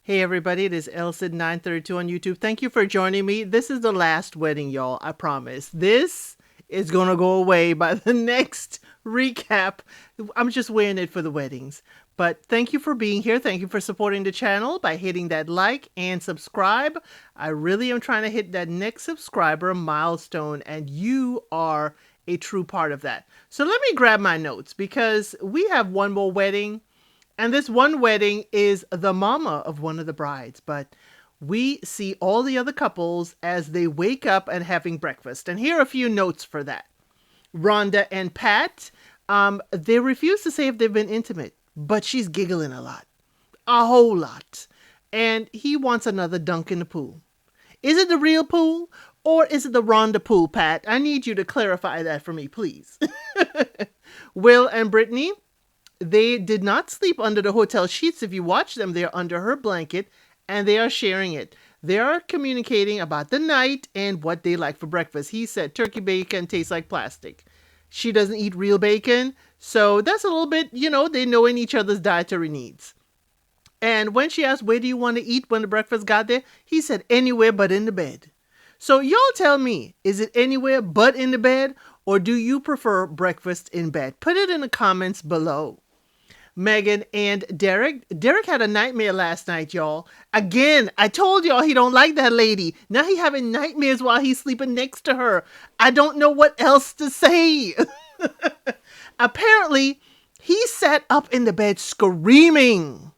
Hey everybody, it is Elsid932 on YouTube. Thank you for joining me. This is the last wedding, y'all. I promise. This is gonna go away by the next recap. I'm just wearing it for the weddings. But thank you for being here. Thank you for supporting the channel by hitting that like and subscribe. I really am trying to hit that next subscriber milestone, and you are a true part of that. So let me grab my notes because we have one more wedding. And this one wedding is the mama of one of the brides, but we see all the other couples as they wake up and having breakfast. And here are a few notes for that. Rhonda and Pat, they refuse to say if they've been intimate, but she's giggling a whole lot. And he wants another dunk in the pool. Is it the real pool or is it the Rhonda pool, Pat? I need you to clarify that for me, please. Will and Brittany, they did not sleep under the hotel sheets. If you watch them, they're under her blanket and they are sharing it. They are communicating about the night and what they like for breakfast. He said turkey bacon tastes like plastic. She doesn't eat real bacon. So that's a little bit, they know in each other's dietary needs. And when she asked, where do you want to eat when the breakfast got there? He said, anywhere but in the bed. So y'all tell me, is it anywhere but in the bed? Or do you prefer breakfast in bed? Put it in the comments below. Megan and Derek. Derek had a nightmare last night, y'all. Again, I told y'all he don't like that lady. Now he having nightmares while he's sleeping next to her. I don't know what else to say. Apparently, he sat up in the bed screaming.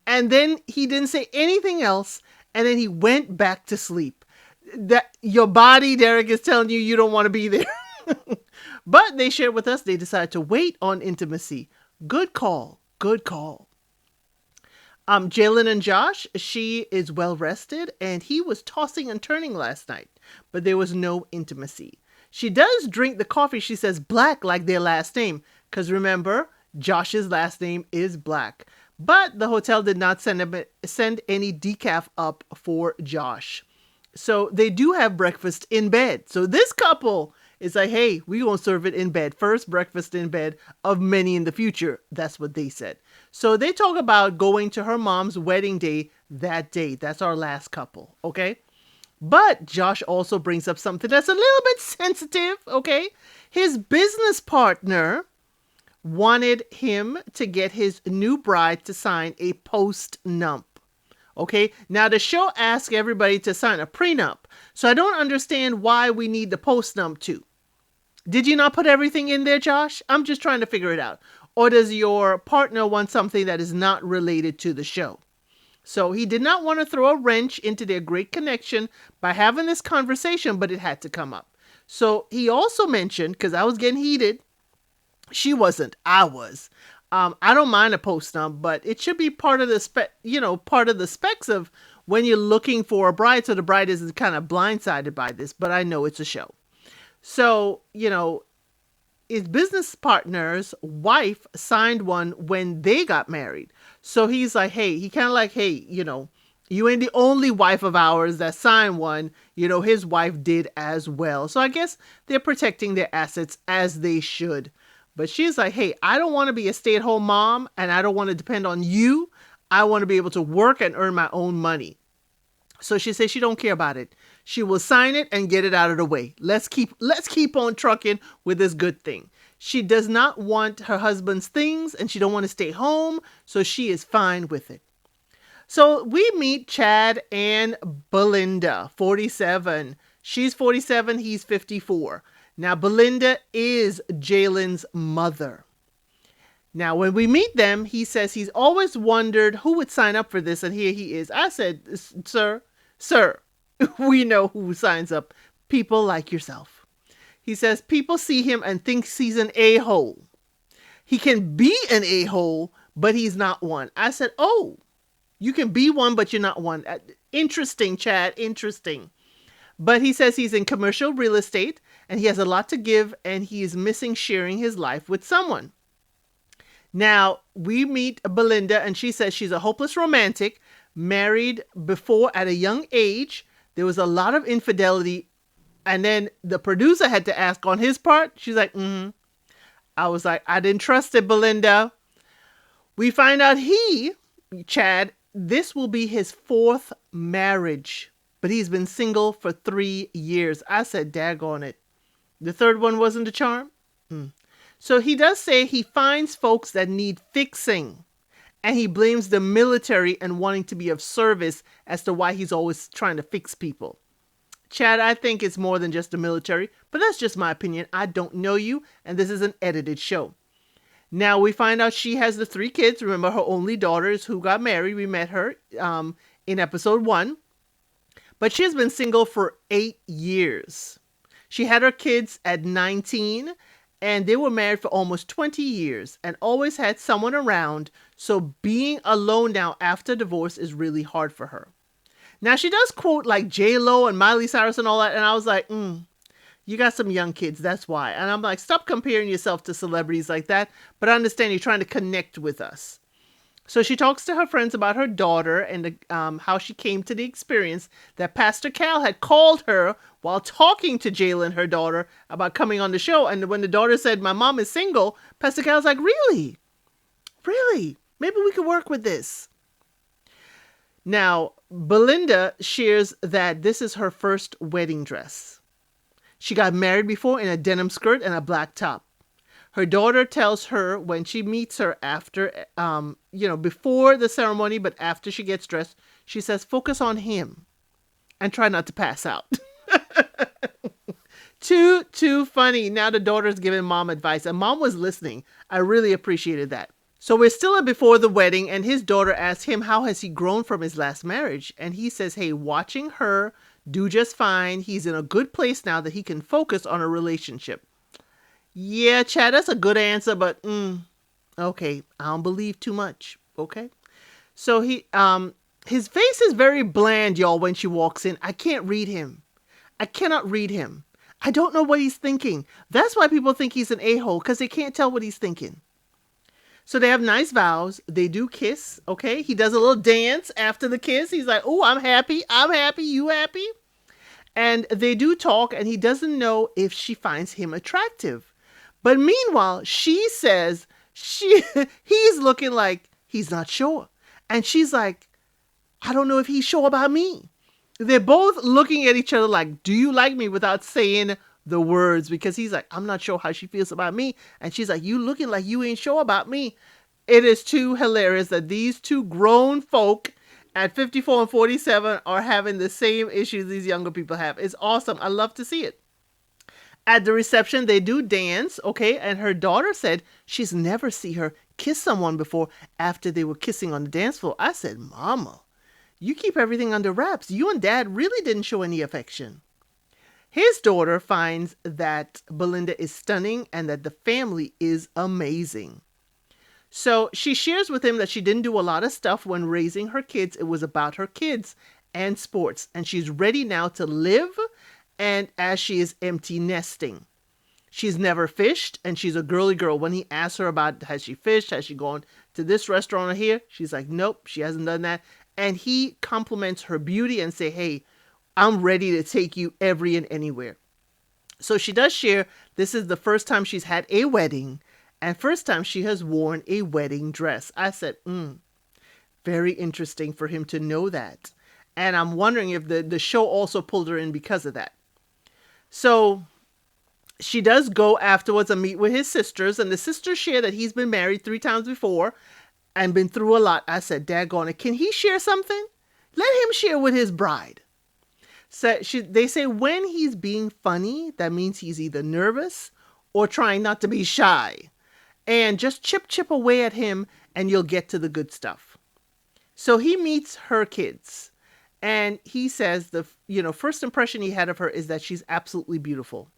And then he didn't say anything else. And then he went back to sleep. That your body, Derek, is telling you don't want to be there. But they shared with us they decided to wait on intimacy. Good call. Good call. Jalen and Josh, she is well rested and he was tossing and turning last night, but there was no intimacy. She does drink the coffee. She says black like their last name. Because remember, Josh's last name is Black. But the hotel did not send any decaf up for Josh. So they do have breakfast in bed. So this couple is like, hey, we gonna serve it in bed. First breakfast in bed of many in the future. That's what they said. So they talk about going to her mom's wedding day that day. That's our last couple, okay? But Josh also brings up something that's a little bit sensitive, okay? His business partner wanted him to get his new bride to sign a post-nump. Okay, now the show asks everybody to sign a prenup. So I don't understand why we need the post-nump too. Did you not put everything in there, Josh? I'm just trying to figure it out. Or does your partner want something that is not related to the show? So he did not want to throw a wrench into their great connection by having this conversation, but it had to come up. So he also mentioned, because I was getting heated, she wasn't, I was. I don't mind a post-nump, but it should be part of the part of the specs of when you're looking for a bride, so the bride isn't kind of blindsided by this, but I know it's a show. So, his business partner's wife signed one when they got married. So he's like, hey, you ain't the only wife of ours that signed one. His wife did as well. So I guess they're protecting their assets as they should. But she's like, hey, I don't want to be a stay-at-home mom and I don't want to depend on you. I want to be able to work and earn my own money. So she says she don't care about it. She will sign it and get it out of the way. Let's keep on trucking with this good thing. She does not want her husband's things and she don't want to stay home. So she is fine with it. So we meet Chad and Belinda, 47. She's 47. He's 54. Now, Belinda is Jalen's mother. Now, when we meet them, he says he's always wondered who would sign up for this, and here he is. I said, sir, we know who signs up. People like yourself. He says people see him and think he's an a-hole. He can be an a-hole, but he's not one. I said, oh, you can be one, but you're not one. Interesting, Chad, interesting. But he says he's in commercial real estate and he has a lot to give and he is missing sharing his life with someone. Now, we meet Belinda and she says she's a hopeless romantic, married before at a young age. There was a lot of infidelity. And then the producer had to ask on his part. She's like, I was like, I didn't trust it, Belinda. We find out Chad, this will be his fourth marriage, but he's been single for 3 years. I said, daggone it. The third one wasn't a charm? So he does say he finds folks that need fixing, and he blames the military and wanting to be of service as to why he's always trying to fix people. Chad, I think it's more than just the military, but that's just my opinion. I don't know you, and this is an edited show. Now we find out she has the 3 kids. Remember, her only daughters who got married. We met her in episode 1. But she has been single for 8 years. She had her kids at 19, and they were married for almost 20 years and always had someone around. So being alone now after divorce is really hard for her. Now she does quote like J-Lo and Miley Cyrus and all that. And I was like, you got some young kids. That's why. And I'm like, stop comparing yourself to celebrities like that. But I understand you're trying to connect with us. So she talks to her friends about her daughter and how she came to the experience that Pastor Cal had called her while talking to Jalen, her daughter, about coming on the show. And when the daughter said, my mom is single, Pastor Cal's like, really? Really? Maybe we could work with this. Now, Belinda shares that this is her first wedding dress. She got married before in a denim skirt and a black top. Her daughter tells her when she meets her after, before the ceremony, but after she gets dressed, she says, focus on him and try not to pass out. Too funny. Now the daughter's giving mom advice, and mom was listening. I really appreciated that. So we're still before the wedding, and his daughter asks him how has he grown from his last marriage. And he says, hey, watching her do just fine. He's in a good place now that he can focus on a relationship. Yeah, Chad, that's a good answer, but okay, I don't believe too much. Okay. So his face is very bland, y'all, when she walks in. I can't read him. I cannot read him. I don't know what he's thinking. That's why people think he's an a-hole, because they can't tell what he's thinking. So they have nice vows. They do kiss. Okay. He does a little dance after the kiss. He's like, oh, I'm happy. I'm happy. You happy? And they do talk, and he doesn't know if she finds him attractive. But meanwhile, she says he's looking like he's not sure. And she's like, I don't know if he's sure about me. They're both looking at each other like, do you like me, without saying the words, because he's like, I'm not sure how she feels about me. And she's like, you looking like you ain't sure about me. It is too hilarious that these two grown folk at 54 and 47 are having the same issues these younger people have. It's awesome. I love to see it. At the reception, they do dance, okay? And her daughter said she's never seen her kiss someone before after they were kissing on the dance floor. I said, Mama, you keep everything under wraps. You and Dad really didn't show any affection. His daughter finds that Belinda is stunning and that the family is amazing. So she shares with him that she didn't do a lot of stuff when raising her kids. It was about her kids and sports. And she's ready now to live, and as she is empty nesting. She's never fished, and she's a girly girl. When he asks her about, has she fished? Has she gone to this restaurant or here? She's like, nope, she hasn't done that. And he compliments her beauty and say, hey, I'm ready to take you every and anywhere. So she does share this is the first time she's had a wedding and first time she has worn a wedding dress. I said, very interesting for him to know that. And I'm wondering if the show also pulled her in because of that. So she does go afterwards and meet with his sisters, and the sisters share that he's been married 3 times before and been through a lot. I said, daggone it, can he share something? Let him share with his bride. So they say when he's being funny, that means he's either nervous or trying not to be shy. And just chip away at him and you'll get to the good stuff. So he meets her kids. And he says the first impression he had of her is that she's absolutely beautiful.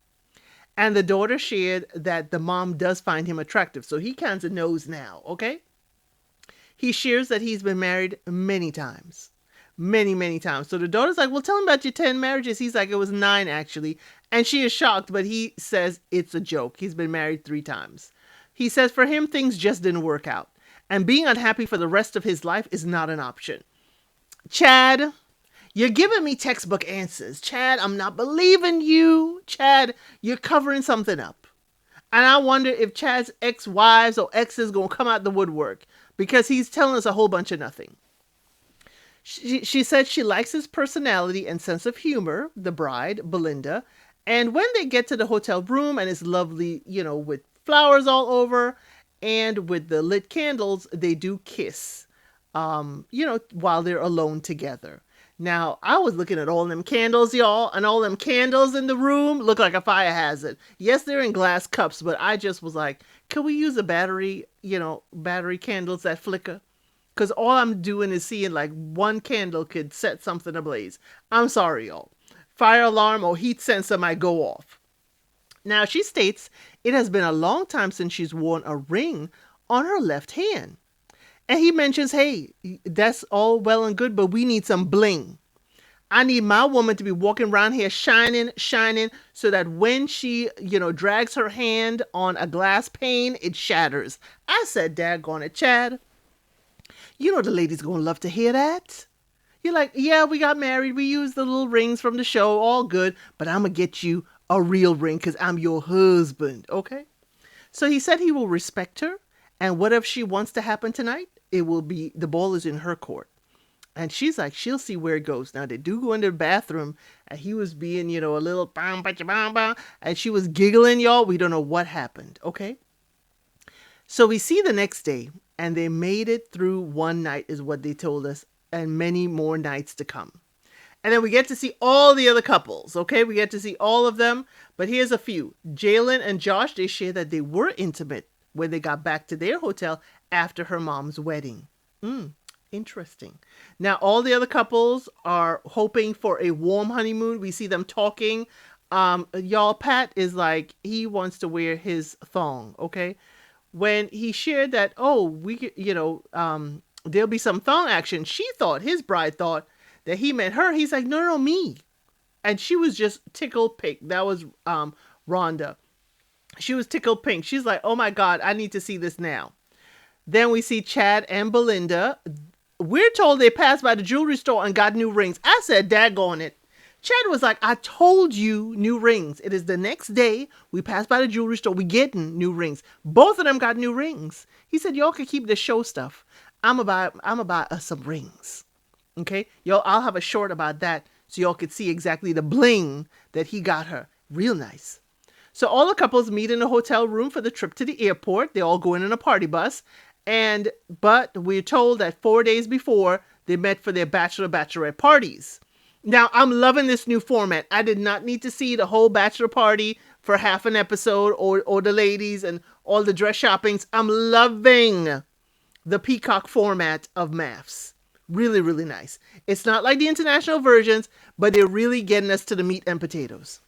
And the daughter shared that the mom does find him attractive. So he kind of knows now, okay? He shares that he's been married many times. Many, many times. So the daughter's like, well, tell him about your 10 marriages. He's like, it was 9 actually. And she is shocked, but he says it's a joke. He's been married 3 times. He says for him, things just didn't work out. And being unhappy for the rest of his life is not an option. Chad, you're giving me textbook answers. Chad, I'm not believing you. Chad, you're covering something up. And I wonder if Chad's ex-wives or exes going to come out the woodwork because he's telling us a whole bunch of nothing. She said she likes his personality and sense of humor, the bride, Belinda. And when they get to the hotel room and it's lovely, with flowers all over and with the lit candles, they do kiss, while they're alone together. Now, I was looking at all them candles, y'all, and all them candles in the room look like a fire hazard. Yes, they're in glass cups, but I just was like, can we use a battery candles that flicker? Because all I'm doing is seeing like one candle could set something ablaze. I'm sorry, y'all. Fire alarm or heat sensor might go off. Now, she states it has been a long time since she's worn a ring on her left hand. And he mentions, hey, that's all well and good, but we need some bling. I need my woman to be walking around here shining, shining, so that when she, drags her hand on a glass pane, it shatters. I said, daggone it, Chad. You know the ladies gonna love to hear that. You're like, yeah, we got married. We used the little rings from the show. All good. But I'm going to get you a real ring because I'm your husband. Okay? So he said he will respect her. And whatever she wants to happen tonight, the ball is in her court. And she's like, she'll see where it goes. Now, they do go into the bathroom. And he was being, a little bam, bam, bam, bam. And she was giggling, y'all. We don't know what happened. Okay? So we see the next day. And they made it through one night is what they told us. And many more nights to come. And then we get to see all the other couples, okay? We get to see all of them, but here's a few. Jalen and Josh, they share that they were intimate when they got back to their hotel after her mom's wedding. Interesting. Now, all the other couples are hoping for a warm honeymoon. We see them talking. Y'all, Pat is like, he wants to wear his thong, okay? When he shared that, there'll be some thong action. His bride thought that he meant her. He's like, no, me. And she was just tickled pink. That was Rhonda. She was tickled pink. She's like, oh my God, I need to see this now. Then we see Chad and Belinda. We're told they passed by the jewelry store and got new rings. I said, daggone it. Chad was like, I told you new rings. It is the next day. We passed by the jewelry store. We getting new rings. Both of them got new rings. He said, y'all can keep the show stuff. I'm about us some rings. Okay? Y'all, I'll have a short about that so y'all could see exactly the bling that he got her. Real nice. So all the couples meet in a hotel room for the trip to the airport. They all go in a party bus. But we're told that 4 days before, they met for their bachelorette parties. Now, I'm loving this new format. I did not need to see the whole bachelor party for half an episode or the ladies and all the dress shoppings. I'm loving the Peacock format of MAFS. Really, really nice. It's not like the international versions, but they're really getting us to the meat and potatoes.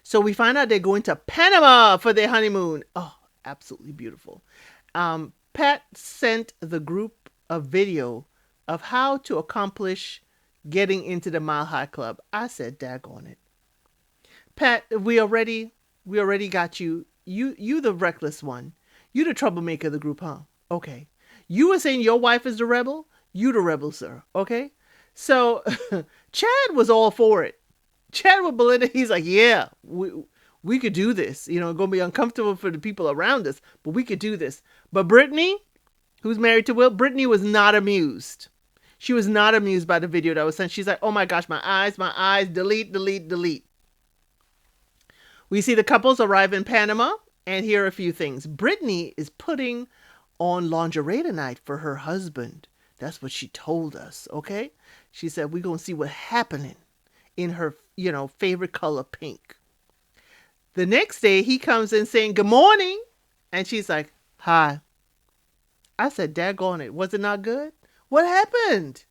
So we find out they're going to Panama for their honeymoon. Oh, absolutely beautiful. Pat sent the group a video of how to accomplish getting into the Mile High Club. I said, daggone it. Pat, we already got you. You the reckless one. You the troublemaker of the group, huh? Okay. You were saying your wife is the rebel? You the rebel, sir. Okay? So, Chad was all for it. Chad with Belinda, he's like, yeah, we could do this. It's going to be uncomfortable for the people around us, but we could do this. But Brittany, who's married to Will, Brittany was not amused. She was not amused by the video that was sent. She's like, oh my gosh, my eyes, delete. We see the couples arrive in Panama, and here are a few things. Brittany is putting on lingerie tonight for her husband. That's what she told us, okay? She said, we're going to see what's happening in her, favorite color, pink. The next day, he comes in saying, good morning. And she's like, hi. I said, daggone it. Was it not good? What happened?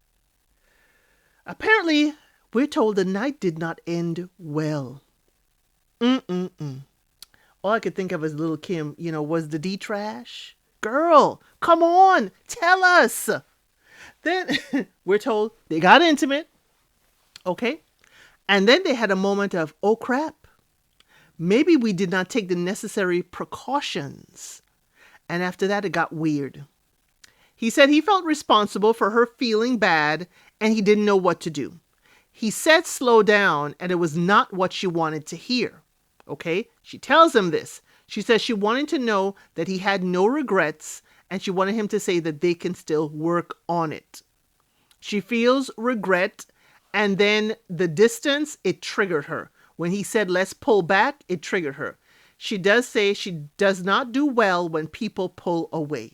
Apparently, we're told the night did not end well. All I could think of as little Kim, was the D trash. Girl, come on, tell us. Then we're told they got intimate. Okay. And then they had a moment of, oh crap. Maybe we did not take the necessary precautions. And after that, it got weird. He said he felt responsible for her feeling bad and he didn't know what to do. He said slow down and it was not what she wanted to hear. Okay? She tells him this. She says she wanted to know that he had no regrets and she wanted him to say that they can still work on it. She feels regret, and then the distance, it triggered her. When he said, let's pull back, it triggered her. She does say she does not do well when people pull away.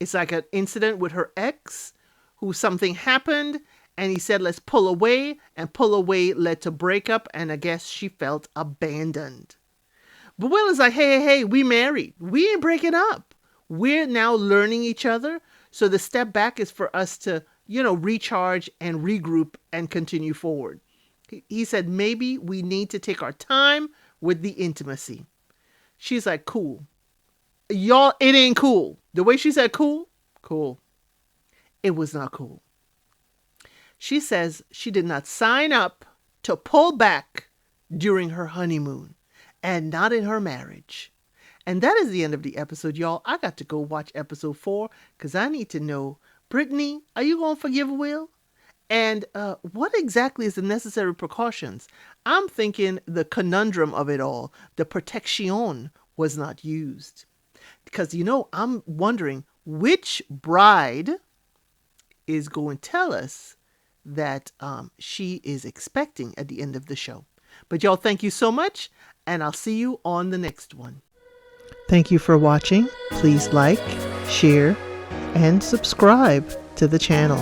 It's like an incident with her ex, who something happened, and he said, let's pull away, and pull away led to breakup, and I guess she felt abandoned. But Will is like, hey, we married. We ain't breaking up. We're now learning each other. So the step back is for us to, recharge and regroup and continue forward. He said, maybe we need to take our time with the intimacy. She's like, cool. Y'all, it ain't cool. The way she said cool. It was not cool. She says she did not sign up to pull back during her honeymoon and not in her marriage. And that is the end of the episode, y'all. I got to go watch episode 4 because I need to know, Brittany, are you going to forgive Will? And what exactly is the necessary precautions? I'm thinking the conundrum of it all, the protection was not used. Because, I'm wondering which bride is going to tell us that she is expecting at the end of the show. But y'all, thank you so much, and I'll see you on the next one. Thank you for watching. Please like, share, and subscribe to the channel.